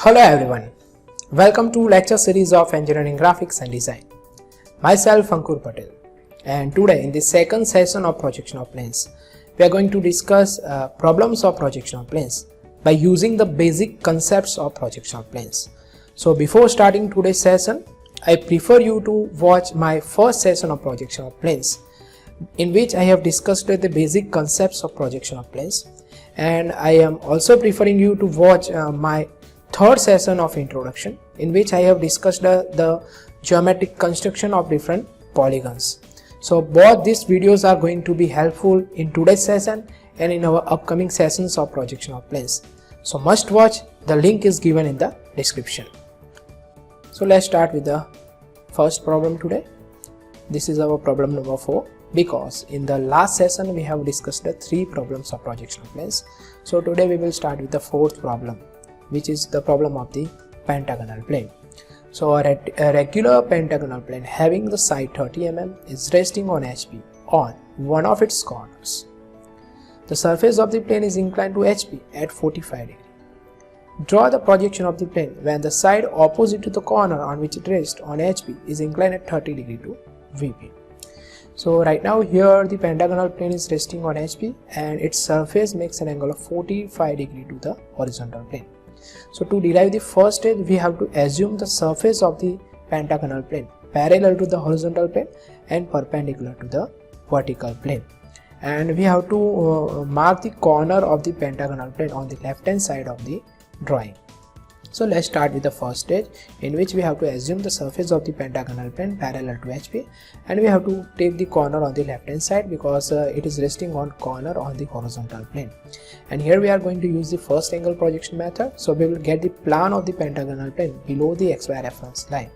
Hello everyone, welcome to lecture series of Engineering Graphics and Design. Myself Ankur Patel, and today in the second session of projection of planes, we are going to discuss problems of projection of planes by using the basic concepts of projection of planes. So before starting today's session, I prefer you to watch my first session of projection of planes, in which I have discussed the basic concepts of projection of planes, and I am also preferring you to watch my third session of introduction, in which I have discussed the geometric construction of different polygons. So both these videos are going to be helpful in today's session and in our upcoming sessions of projection of planes. So must watch, the link is given in the description. So let's start with the first problem today. This is our problem number 4, because in the last session we have discussed the 3 problems of projection of planes. So today we will start with the 4th problem, which is the problem of the pentagonal plane. So a regular pentagonal plane having the side 30 mm is resting on HP on one of its corners. The surface of the plane is inclined to HP at 45 degrees. Draw the projection of the plane when the side opposite to the corner on which it rests on HP is inclined at 30 degrees to VP. So right now here the pentagonal plane is resting on HP and its surface makes an angle of 45 degrees to the horizontal plane. So to derive the first stage, we have to assume the surface of the pentagonal plane parallel to the horizontal plane and perpendicular to the vertical plane. And we have to mark the corner of the pentagonal plane on the left hand side of the drawing. So let's start with the first stage, in which we have to assume the surface of the pentagonal plane parallel to HP, and we have to take the corner on the left hand side because it is resting on corner on the horizontal plane. And here we are going to use the first angle projection method. So we will get the plan of the pentagonal plane below the XY reference line,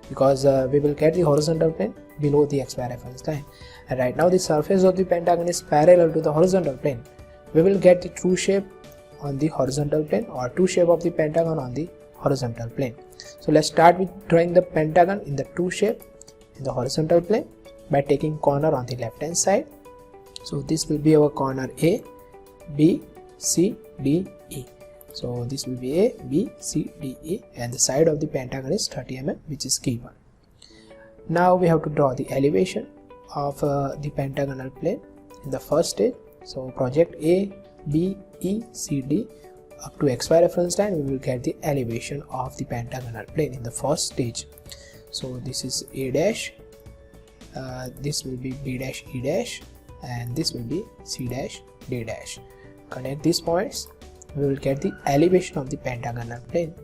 because we will get the horizontal plane below the XY reference line. And right now the surface of the pentagon is parallel to the horizontal plane. We will get the true shape on the horizontal plane, or true shape of the pentagon on the horizontal plane. So let's start with drawing the pentagon in the true shape in the horizontal plane by taking corner on the left hand side. So this will be our corner A, B, C, D, E. So this will be A, B, C, D, E, and the side of the pentagon is 30 mm, which is given. Now we have to draw the elevation of the pentagonal plane in the first stage. So project A, B, E, C, D up to XY reference line. We will get the elevation of the pentagonal plane in the first stage. So this is A dash, this will be B dash, E dash, and this will be C dash, D dash. Connect these points, we will get the elevation of the pentagonal plane.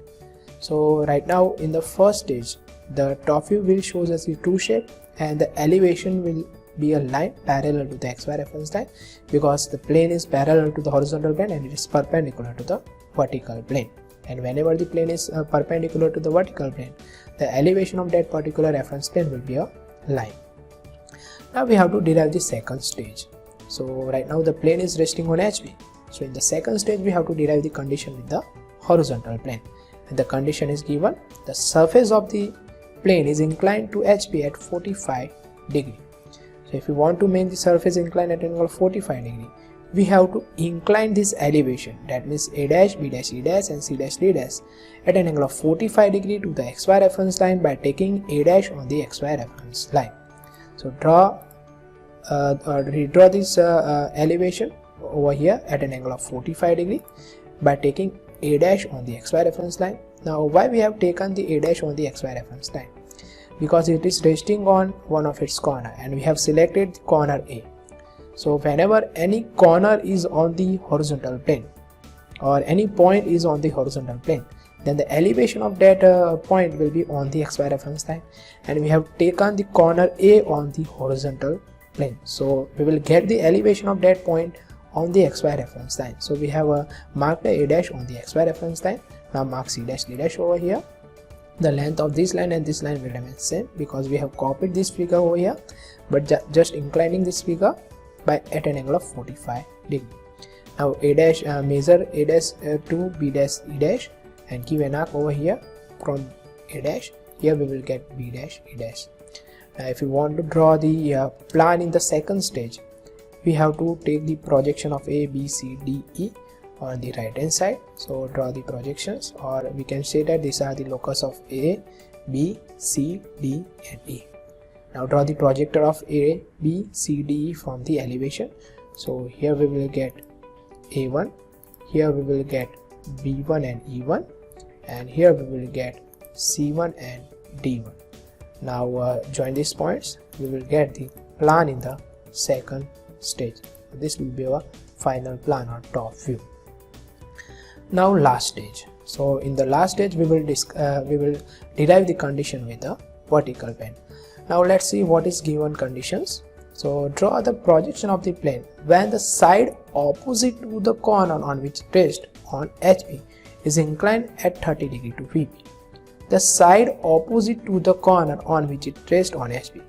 So right now in the first stage, the top view will show us the true shape, and the elevation will be a line parallel to the XY reference line, because the plane is parallel to the horizontal plane and it is perpendicular to the vertical plane. And whenever the plane is perpendicular to the vertical plane, the elevation of that particular reference plane will be a line. Now we have to derive the second stage. So right now the plane is resting on HP. So in the second stage we have to derive the condition with the horizontal plane, and the condition is given: the surface of the plane is inclined to HP at 45 degrees. So if we want to make the surface inclined at an angle of 45 degree, we have to incline this elevation, that means A dash, B dash, E dash, and C dash, D dash at an angle of 45 degree to the XY reference line by taking A dash on the XY reference line. So redraw this elevation over here at an angle of 45 degree by taking A dash on the XY reference line. Now why we have taken the A dash on the XY reference line? Because it is resting on one of its corner and we have selected the corner A. So whenever any corner is on the horizontal plane, or any point is on the horizontal plane, then the elevation of that point will be on the XY reference line, and we have taken the corner A on the horizontal plane. So we will get the elevation of that point on the XY reference line. So we have marked the A dash on the XY reference line. Now mark C dash, D dash over here. The length of this line and this line will remain same, because we have copied this figure over here, but just inclining this figure by at an angle of 45 degree. Now A dash, measure A dash to B dash, E dash, and give an arc over here from A dash. Here we will get B dash, E dash. Now if you want to draw the plan in the second stage, we have to take the projection of A, B, C, D, E on the right hand side. So draw the projections, or we can say that these are the locus of A, B, C, D and E. Now draw the projector of A, B, C, D, E from the elevation. So here we will get A1, here we will get B1 and E1, and here we will get C1 and D1. Now join these points, we will get the plan in the second stage. This will be our final plan or top view. Now last stage. So in the last stage we will derive the condition with the vertical plane. Now let's see what is given conditions. So draw the projection of the plane when the side opposite to the corner on which it rests on HP is inclined at 30 degree to VP. The side opposite to the corner on which it rests on HP.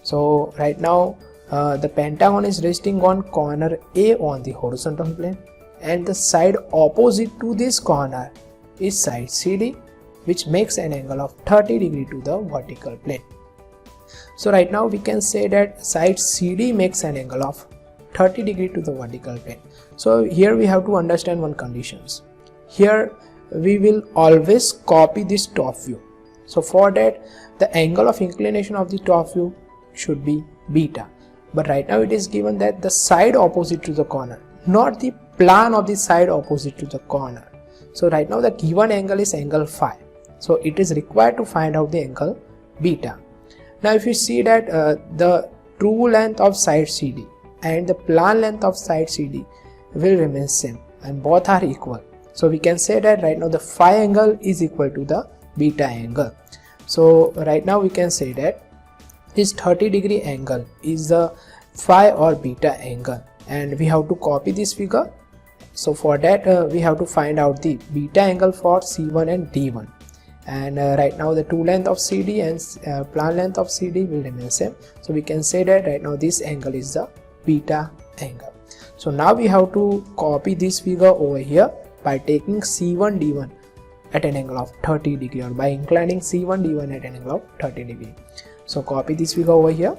So right now the pentagon is resting on corner A on the horizontal plane, and the side opposite to this corner is side CD, which makes an angle of 30 degree to the vertical plane. So right now we can say that side CD makes an angle of 30 degree to the vertical plane. So here we have to understand one conditions. Here we will always copy this top view. So for that, the angle of inclination of the top view should be beta. But right now it is given that the side opposite to the corner, not the plan of the side opposite to the corner. So right now the given angle is angle phi. So it is required to find out the angle beta. Now if you see that the true length of side CD and the plan length of side CD will remain same and both are equal. So we can say that right now the phi angle is equal to the beta angle. So right now we can say that this 30 degree angle is the phi or beta angle, and we have to copy this figure. So for that we have to find out the beta angle for C1 and D1, and right now the true length of CD and plan length of CD will remain same. So we can say that right now this angle is the beta angle. So now we have to copy this figure over here by taking C1 D1 at an angle of 30 degree, or by inclining C1 D1 at an angle of 30 degree. So copy this figure over here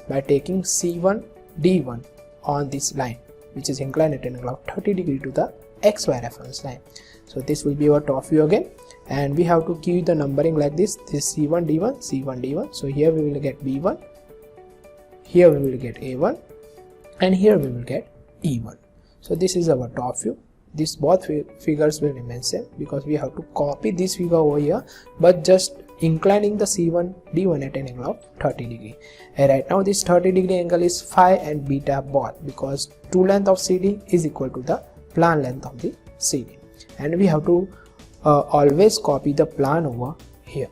by taking C1 D1 on this line, which is inclined at an angle of 30 degree to the XY reference line. So this will be our top view again, and we have to give the numbering like this C1 D1, C1 D1. So here we will get B1, here we will get A1, and here we will get E1. So this is our top view. These both figures will remain same because we have to copy this figure over here, but just inclining the C1 D1 at an angle of 30 degree. And right now this 30 degree angle is phi and beta both, because true length of CD is equal to the plan length of the CD, and we have to always copy the plan over here.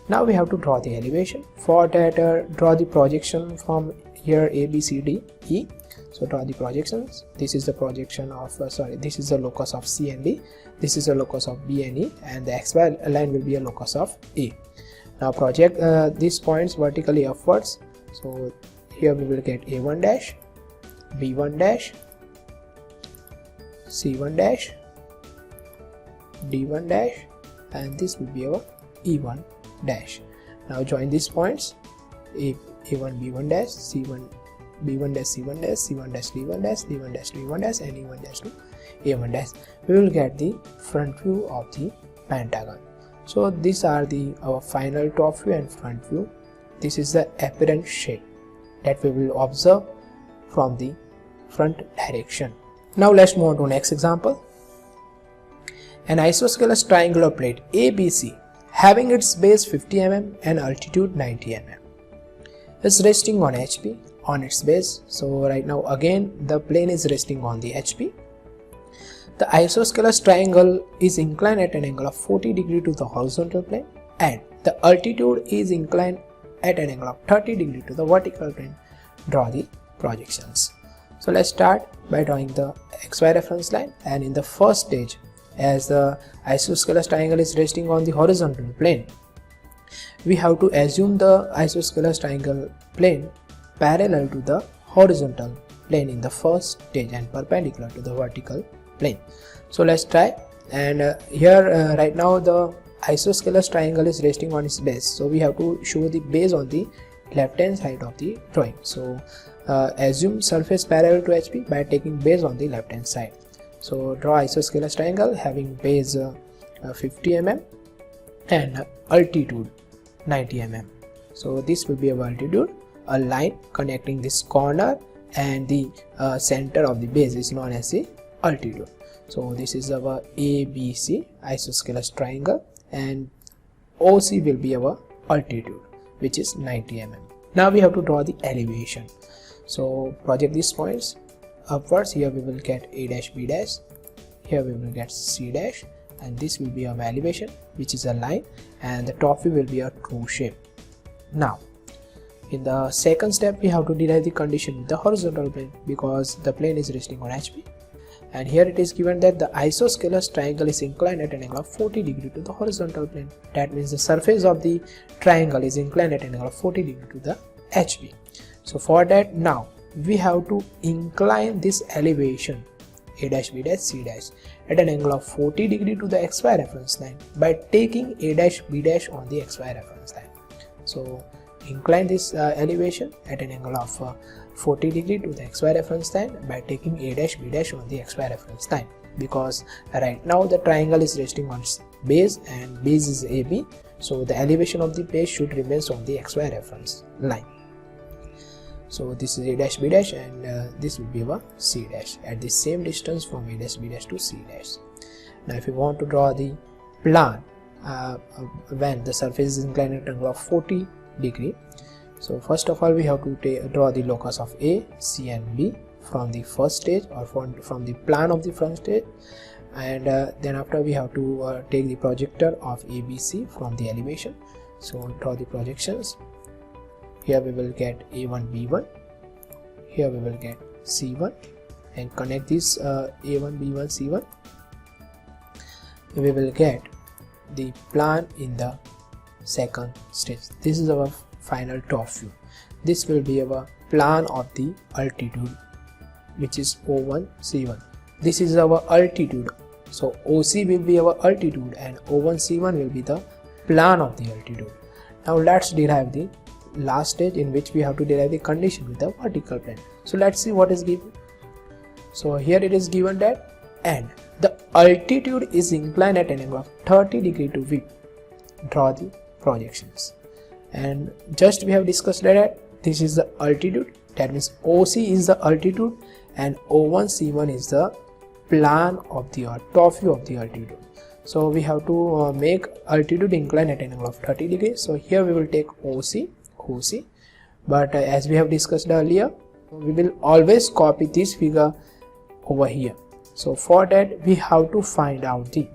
Now we have to draw the elevation. For that draw the projection from here A, B, C, D, E. So draw the projections. This is the projection of this is the locus of C and D, this is the locus of B and E, and the XY line will be a locus of A. Now project these points vertically upwards. So here we will get A1 dash, B1 dash, C1 dash, D1 dash, and this will be our E1 dash. Now join these points A1 B1 dash, C1 B1 dash, C1 dash, C1 dash D1 dash, D1 dash D1 dash, and E1 dash to A1 dash. We will get the front view of the pentagon. So these are our final top view and front view. This is the apparent shape that we will observe from the front direction. Now let's move on to next example. An isosceles triangular plate ABC having its base 50 mm and altitude 90 mm is resting on HP on its base. So right now again the plane is resting on the HP. The isosceles triangle is inclined at an angle of 40 degree to the horizontal plane, and the altitude is inclined at an angle of 30 degree to the vertical plane. Draw the projections. So let's start by drawing the XY reference line, and in the first stage, as the isosceles triangle is resting on the horizontal plane, we have to assume the isosceles triangle plane parallel to the horizontal plane in the first stage and perpendicular to the vertical plane. So let's try. And here right now the isosceles triangle is resting on its base, so we have to show the base on the left hand side of the drawing. So assume surface parallel to HP by taking base on the left hand side. So draw isosceles triangle having base 50 mm and altitude 90 mm. So this will be our altitude. A line connecting this corner and the center of the base is known as the altitude. So this is our ABC isosceles triangle, and OC will be our altitude, which is 90 mm. Now we have to draw the elevation. So project these points upwards. Here we will get A dash, B dash, here we will get C dash, and this will be our elevation, which is a line, and the top view will be a true shape. Now in the second step we have to derive the condition with the horizontal plane, because the plane is resting on HP, and here it is given that the isosceles triangle is inclined at an angle of 40 degree to the horizontal plane. That means the surface of the triangle is inclined at an angle of 40 degree to the HP. So for that, now we have to incline this elevation A dash, B dash, C dash at an angle of 40 degree to the XY reference line by taking A dash, B dash on the XY reference line. So incline this elevation at an angle of 40 degree to the XY reference line by taking A dash, B dash on the XY reference line, because right now the triangle is resting on its base and base is AB, so the elevation of the base should remain on the XY reference line. So this is A dash, B dash, and this will be our C dash at the same distance from A dash, B dash to C dash. Now if you want to draw the plan when the surface is inclined at an angle of 40 degree, so first of all we have to draw the locus of A, C and B from the first stage, or from the plan of the front stage, and then after we have to take the projector of ABC from the elevation. So draw the projections. Here we will get A1, B1, here we will get C1, and connect this A1, B1, C1. We will get the plan in the second stage. This is our final top view. This will be our plan of the altitude, which is O1, C1. This is our altitude. So OC will be our altitude and O1, C1 will be the plan of the altitude. Now let's derive the last stage, in which we have to derive the condition with the vertical plane. So let's see what is given. So here it is given that, and the altitude is inclined at an angle of 30 degree to V. Draw the projections, and just we have discussed that this is the altitude, that means OC is the altitude and O1, C1 is the plan of the top view of the altitude. So we have to make altitude incline at an angle of 30 degrees. So here we will take OC, but as we have discussed earlier, we will always copy this figure over here. So for that we have to find out the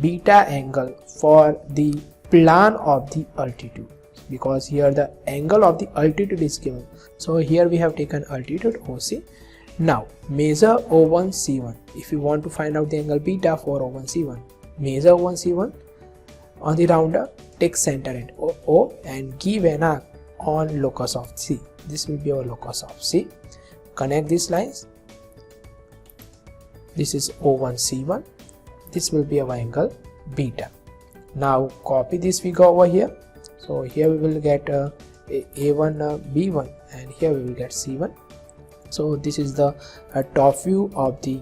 beta angle for the plan of the altitude, because here the angle of the altitude is given. So here we have taken altitude OC. Now measure O1, C1. If you want to find out the angle beta for O1, C1, measure O1, C1 on the rounder, take center at O and give an arc on locus of C. This will be our locus of C. Connect these lines. This is O1, C1. This will be our angle beta. Now copy this figure over here. So here we will get A1, B1, and here we will get C1. So this is the top view of the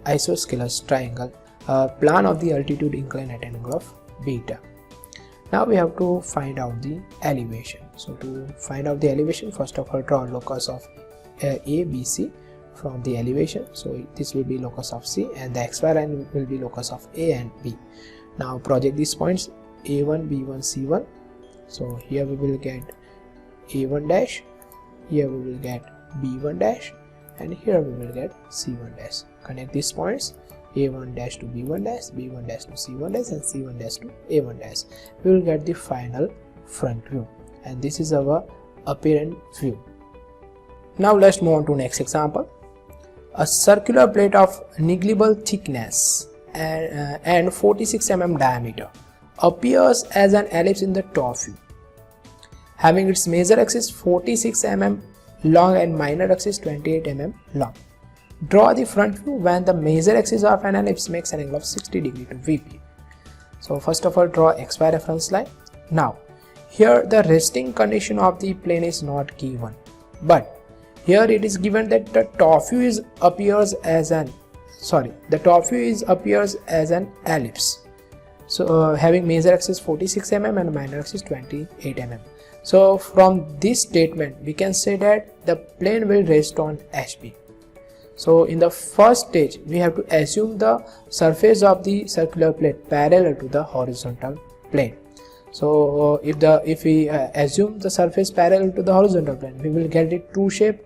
isosceles triangle, plan of the altitude incline at an angle of beta. Now we have to find out the elevation. So to find out the elevation, first of all draw locus of A, B, C from the elevation. So this will be locus of C, and the XY line will be locus of A and B. Now project these points A1, B1, C1. So here we will get A1 dash, here we will get B1 dash, and here we will get C1 dash. Connect these points A1 dash to B1 dash, B1 dash to C1 dash, and C1 dash to A1 dash. We will get the final front view, and this is our apparent view. Now let's move on to next example. A circular plate of negligible thickness and 46 mm diameter appears as an ellipse in the top view, having its major axis 46 mm long and minor axis 28 mm long. Draw the front view when the major axis of an ellipse makes an angle of 60 degree to VP. So first of all draw XY reference line. Now here the resting condition of the plane is not given, but here it is given that the top view appears as an the top view appears as an ellipse. So having major axis 46 mm and minor axis 28 mm. So from this statement we can say that the plane will rest on HB. So in the first stage we have to assume the surface of the circular plate parallel to the horizontal plane. So if we assume the surface parallel to the horizontal plane, we will get the true shape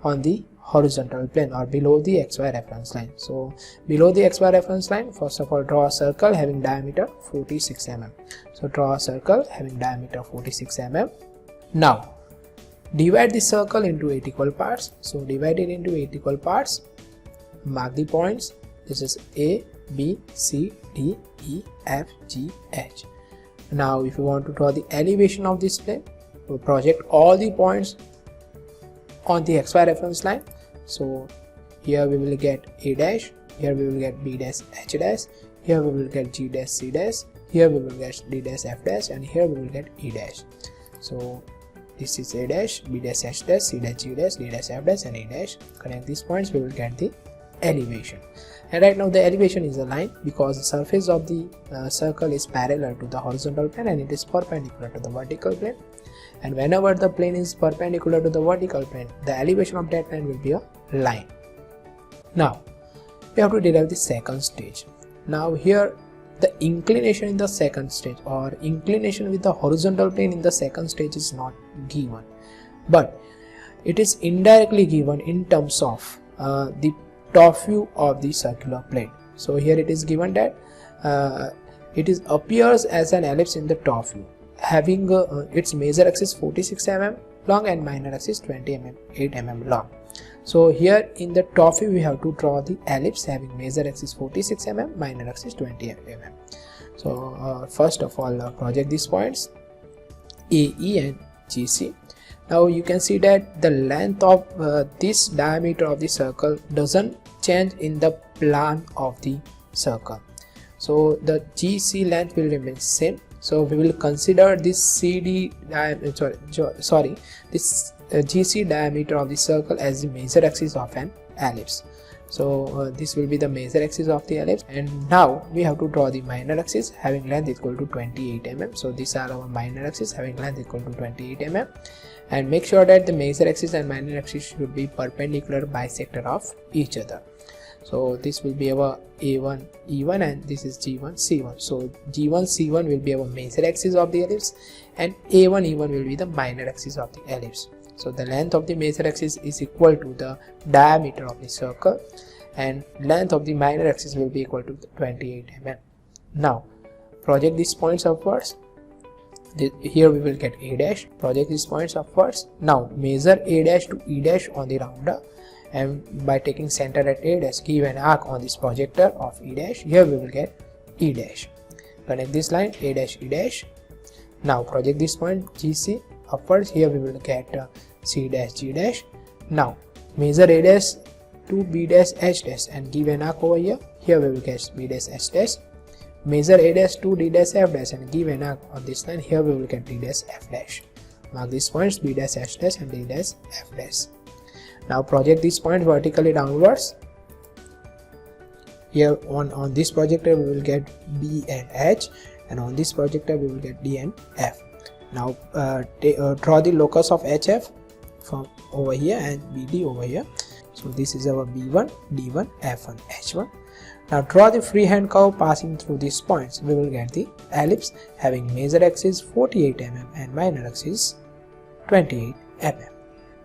on the horizontal plane or below the XY reference line. So below the XY reference line, first of all draw a circle having diameter 46 mm. So draw a circle having diameter 46 mm. Now divide the circle into 8 equal parts. So divide it into 8 equal parts. Mark the points. This is A, B, C, D, E, F, G, H. Now if you want to draw the elevation of this plane, we project all the points on the XY reference line. So here we will get A dash, here we will get B dash H dash, here we will get G dash C dash, here we will get D dash F dash, and here we will get E dash. So this is A dash, B dash H dash, C dash G dash, D dash F dash, and E dash. Connect these points, we will get the elevation. And right now the elevation is a line because the surface of the circle is parallel to the horizontal plane and it is perpendicular to the vertical plane. And whenever the plane is perpendicular to the vertical plane, the elevation of that plane will be a line. Now we have to derive the second stage. Now here the inclination in the second stage or inclination with the horizontal plane in the second stage is not given, but it is indirectly given in terms of the top view of the circular plate. So here it is given that it appears as an ellipse in the top view, having its major axis 46 mm long and minor axis 8 mm long. So here in the top view we have to draw the ellipse having major axis 46 mm, minor axis 20 mm. So first of all project these points AE and GC. Now you can see that the length of this diameter of the circle doesn't change in the plan of the circle. So the GC length will remain same. So we will consider this GC diameter of the circle as the major axis of an ellipse. So this will be the major axis of the ellipse, and now we have to draw the minor axis having length equal to 28 mm. So these are our minor axis having length equal to 28 mm, and make sure that the major axis and minor axis should be perpendicular bisector of each other. So this will be our A1 E1 and this is G1 C1. So G1 C1 will be our major axis of the ellipse and A1 E1 will be the minor axis of the ellipse. So the length of the major axis is equal to the diameter of the circle and length of the minor axis will be equal to 28 mm. Now project these points upwards. Here we will get A dash. Project these points upwards. Now measure A dash to E dash on the rounder, and by taking center at A dash give an arc on this projector of E dash. Here we will get E dash. Connect this line A dash E dash. Now project this point GC upwards. Here we will get C dash G dash. Now measure A dash to B dash H dash and give an arc over here. Here we will get B dash H dash. Measure A dash to D dash F dash and give an arc on this line. Here we will get D dash F dash. Mark these points B dash H dash and D dash F dash. Now project these points vertically downwards. Here on this projector we will get B and H, and on this projector we will get D and F. Now draw the locus of HF from over here and BD over here. So this is our B1, D1, F1, H1. Now draw the freehand curve passing through these points. We will get the ellipse having major axis 48 mm and minor axis 28 mm.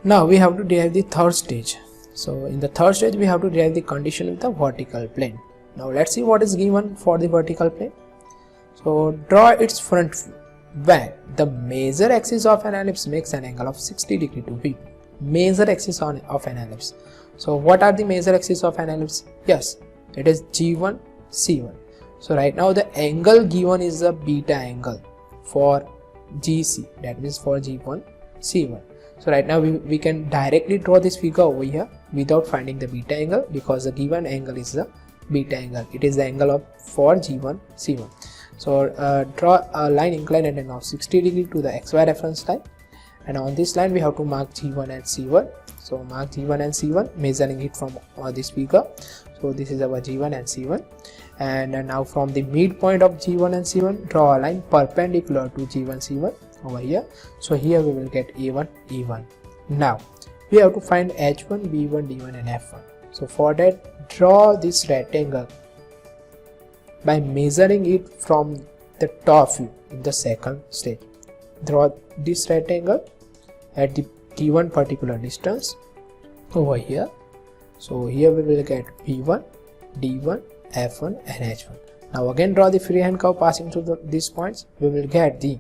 Now we have to derive the third stage. So in the third stage we have to derive the condition with the vertical plane. Now let's see what is given for the vertical plane. So draw its front view when the major axis of an ellipse makes an angle of 60 degree to B. Major axis of an ellipse. So what are the major axis of an ellipse? Yes, it is G1 C1. So right now the angle given is a beta angle for GC, that means for G1 C1. So right now we can directly draw this figure over here without finding the beta angle, because the given angle is the beta angle. It is the angle for G1 C1. So draw a line inclined at an angle of 60 degree to the XY reference line, and on this line we have to mark G1 and C1. So mark G1 and C1, measuring it from this figure. So this is our G1 and C1. And now from the midpoint of G1 and C1, draw a line perpendicular to G1 C1 over here. So here we will get A1 E1. Now we have to find H1 B1 D1 and F1. So for that, draw this rectangle by measuring it from the top view in the second stage. Draw this rectangle at the given particular distance over here. So here we will get B1 D1 F1 and H1. Now again draw the freehand curve passing through these points. We will get the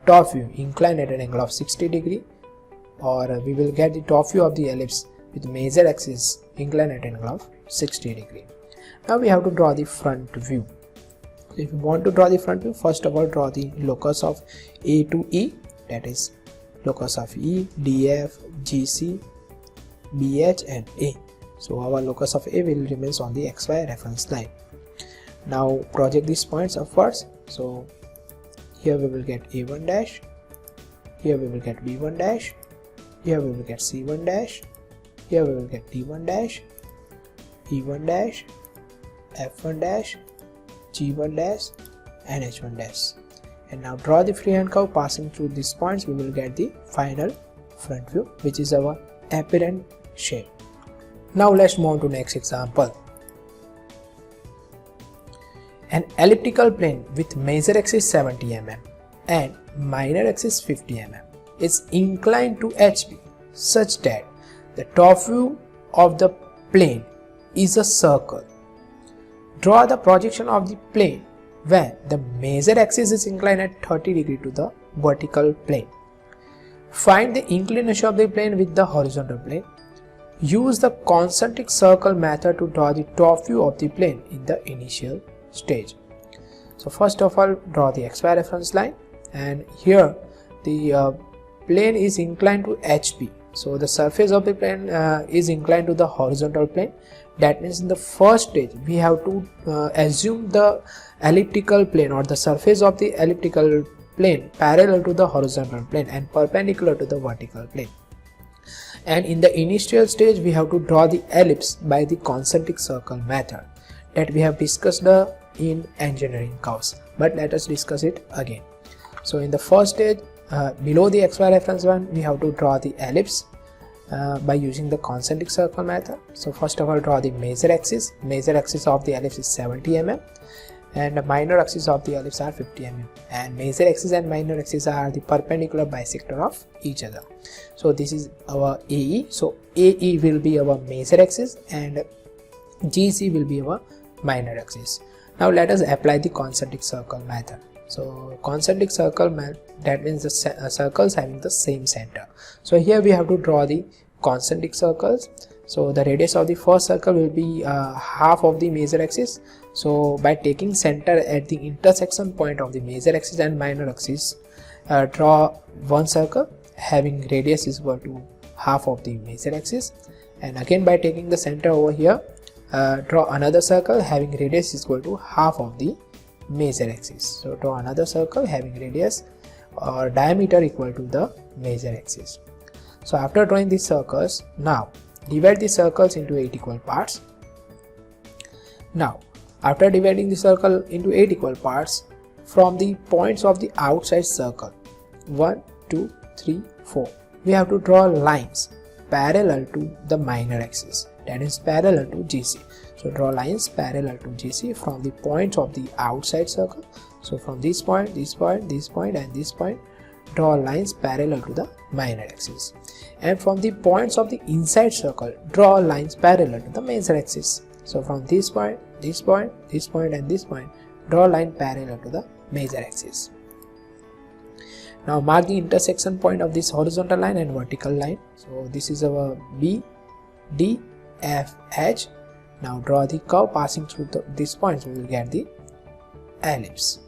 top view inclined at an angle of 60 degree, or we will get the top view of the ellipse with major axis inclined at an angle of 60 degree. Now we have to draw the front view. If you want to draw the front view, first of all draw the locus of A to E, that is locus of E, DF, GC, BH and A. So our locus of A will remain on the XY reference line. Now project these points upwards. So here we will get A1 dash, here we will get B1 dash, here we will get C1 dash, here we will get D1 dash, E1 dash, F1 dash, G1 dash and H1 dash. And now draw the freehand curve passing through these points. We will get the final front view, which is our apparent shape. Now let's move on to next example. An elliptical plane with major axis 70 mm and minor axis 50 mm is inclined to HP such that the top view of the plane is a circle. Draw the projection of the plane when the major axis is inclined at 30 degree to the vertical plane. Find the inclination of the plane with the horizontal plane. Use the concentric circle method to draw the top view of the plane in the initial stage. So first of all, draw the XY reference line, and here the plane is inclined to HP. So the surface of the plane is inclined to the horizontal plane. That means in the first stage we have to assume the elliptical plane or the surface of the elliptical plane parallel to the horizontal plane and perpendicular to the vertical plane. And in the initial stage we have to draw the ellipse by the concentric circle method that we have discussed in engineering course, but let us discuss it again. So in the first stage, below the XY reference line, we have to draw the ellipse by using the concentric circle method. So first of all, draw the major axis. Major axis of the ellipse is 70 mm and the minor axis of the ellipse are 50 mm, and major axis and minor axis are the perpendicular bisector of each other. So this is our AE. So AE will be our major axis and GC will be our minor axis. Now let us apply the concentric circle method. So concentric circle method, that means the circles having the same center. So here we have to draw the concentric circles. So the radius of the first circle will be half of the major axis. So by taking center at the intersection point of the major axis and minor axis, draw one circle having radius is equal to half of the major axis, and again by taking the center over here, draw another circle having radius is equal to half of the major axis. So draw another circle having radius or diameter equal to the major axis. So after drawing these circles, now divide the circles into 8 equal parts. Now after dividing the circle into 8 equal parts, from the points of the outside circle 1, 2, 3, 4, we have to draw lines parallel to the minor axis, that is parallel to GC. So draw lines parallel to GC from the points of the outside circle. So from this point, this point, this point and this point, draw lines parallel to the minor axis. And from the points of the inside circle, draw lines parallel to the major axis. So from this point, this point, this point and this point, draw a line parallel to the major axis. Now mark the intersection point of this horizontal line and vertical line. So this is our B, D, F, H. Now draw the curve passing through these points. We will get the ellipse.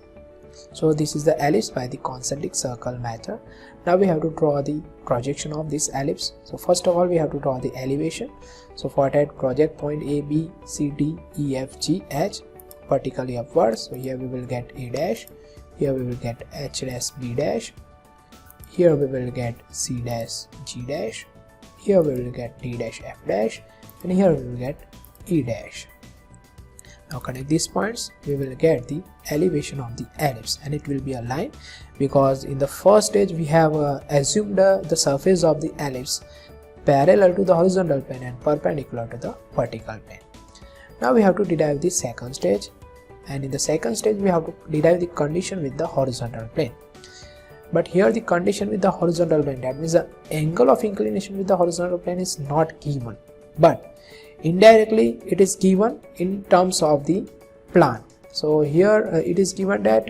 So this is the ellipse by the concentric circle method. Now we have to draw the projection of this ellipse. So first of all, we have to draw the elevation. So for that, project point A, B, C, D, E, F, G, H vertically upwards. So here we will get A dash, here we will get H dash B dash, here we will get C dash G dash, here we will get D dash F dash, and here we will get E dash. Now connect these points, we will get the elevation of the ellipse, and it will be a line because in the first stage we have assumed the surface of the ellipse parallel to the horizontal plane and perpendicular to the vertical plane. Now we have to derive the second stage, and in the second stage we have to derive the condition with the horizontal plane. But here the condition with the horizontal plane, that means the angle of inclination with the horizontal plane is not given, but indirectly it is given in terms of the plan. So here it is given that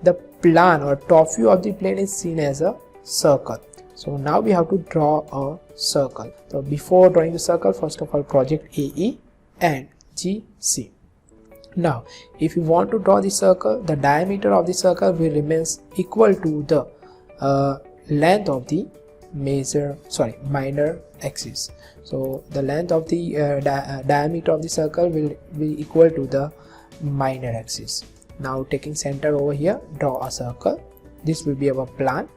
the plan or top view of the plane is seen as a circle. So now we have to draw a circle. So before drawing the circle, first of all project AE and GC. Now if you want to draw the circle, the diameter of the circle will remain equal to the length of the minor axis. So the length of the diameter of the circle will be equal to the minor axis. Now taking center over here, draw a circle. This will be our plan,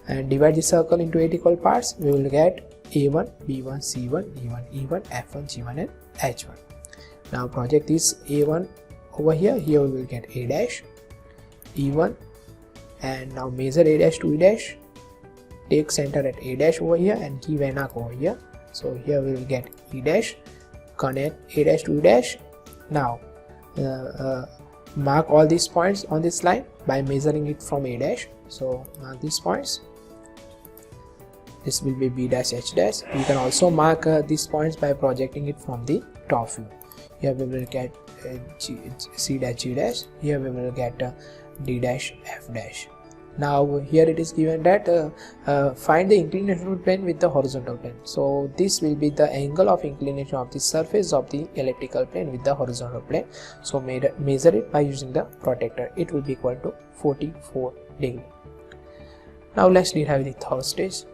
and divide the circle into 8 equal parts. We will get A1, B1, C1, D1, E1, F1, G1 and H1. Now project this A1 over here. Here we will get A dash, E1, and now measure A dash to E dash. Take center at A dash over here and give an arc over here. So here we will get E dash, connect A dash to E dash. Now mark all these points on this line by measuring it from A dash. So mark these points. This will be B dash, H dash. You can also mark these points by projecting it from the top view. Here we will get C dash, G dash. Here we will get D dash, F dash. Now here it is given that find the inclination plane with the horizontal plane. So this will be the angle of inclination of the surface of the elliptical plane with the horizontal plane. So measure it by using the protractor. It will be equal to 44 degree. Now let's derive the third stage.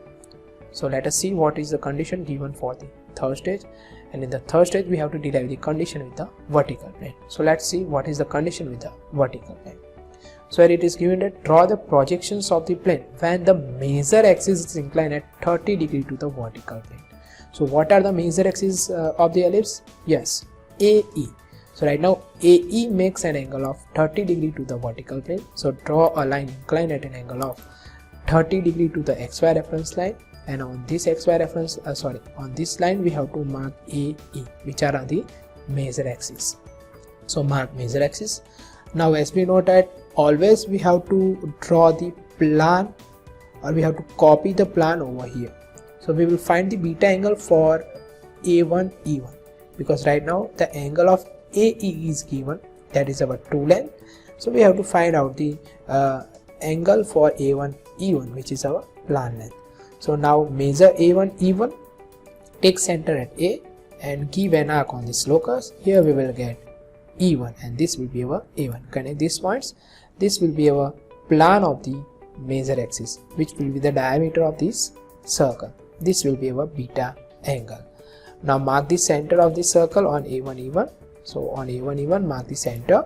So let us see what is the condition given for the third stage, and in the third stage we have to derive the condition with the vertical plane. So let's see what is the condition with the vertical plane. So here it is given that draw the projections of the plane when the major axis is inclined at 30 degree to the vertical plane. So what are the major axes of the ellipse? Yes, AE. So right now AE makes an angle of 30 degree to the vertical plane. So draw a line inclined at an angle of 30 degree to the XY reference line, and on this XY reference on this line we have to mark AE, which are the major axis. So mark major axis. Now as we know that always we have to draw the plan, or we have to copy the plan over here. So we will find the beta angle for A1 E1, because right now the angle of AE is given, that is our true length. So we have to find out the angle for A1 E1, which is our plan length. So now measure A1 E1, take center at A and give an arc on this locus. Here we will get E1, and this will be our A1. Connect these points. This will be our plan of the major axis, which will be the diameter of this circle. This will be our beta angle. Now mark the center of the circle on A1 E1. So on A1 E1 mark the center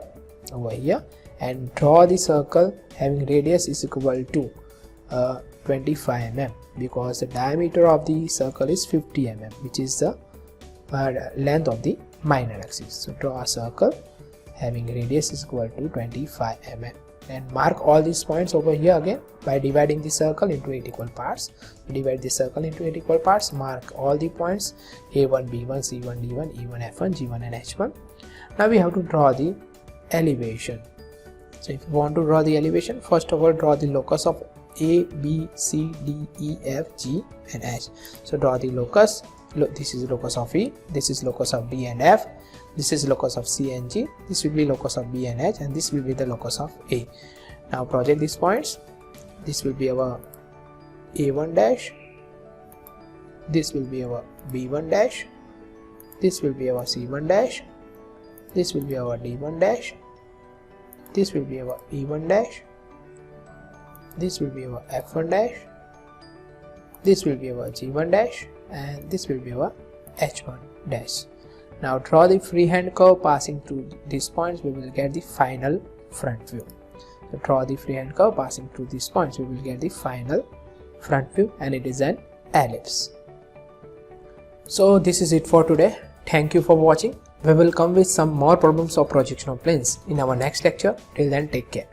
over here and draw the circle having radius is equal to 25 mm, because the diameter of the circle is 50 mm, which is the length of the minor axis. So draw a circle having radius is equal to 25 mm, and mark all these points over here again by dividing the circle into 8 equal parts. Divide the circle into 8 equal parts, mark all the points A1, B1, C1, D1, E1, F1, G1 and H1. Now we have to draw the elevation. So if you want to draw the elevation, first of all draw the locus of A, B, C, D, E, F, G and H. So draw the locus. This is locus of E, this is locus of D and F, this is locus of C and G, this will be locus of B and H, and this will be the locus of A. Now project these points. This will be our A1 dash, this will be our B1 dash, this will be our C1 dash, this will be our D1 dash, this will be our E1 dash, this will be our F1 dash, this will be our G1 dash, and this will be our H1 dash. Now draw the freehand curve passing through these points. We will get the final front view. So draw the freehand curve passing through these points. We will get the final front view, and it is an ellipse. So this is it for today. Thank you for watching. We will come with some more problems of projection of planes in our next lecture. Till then, take care.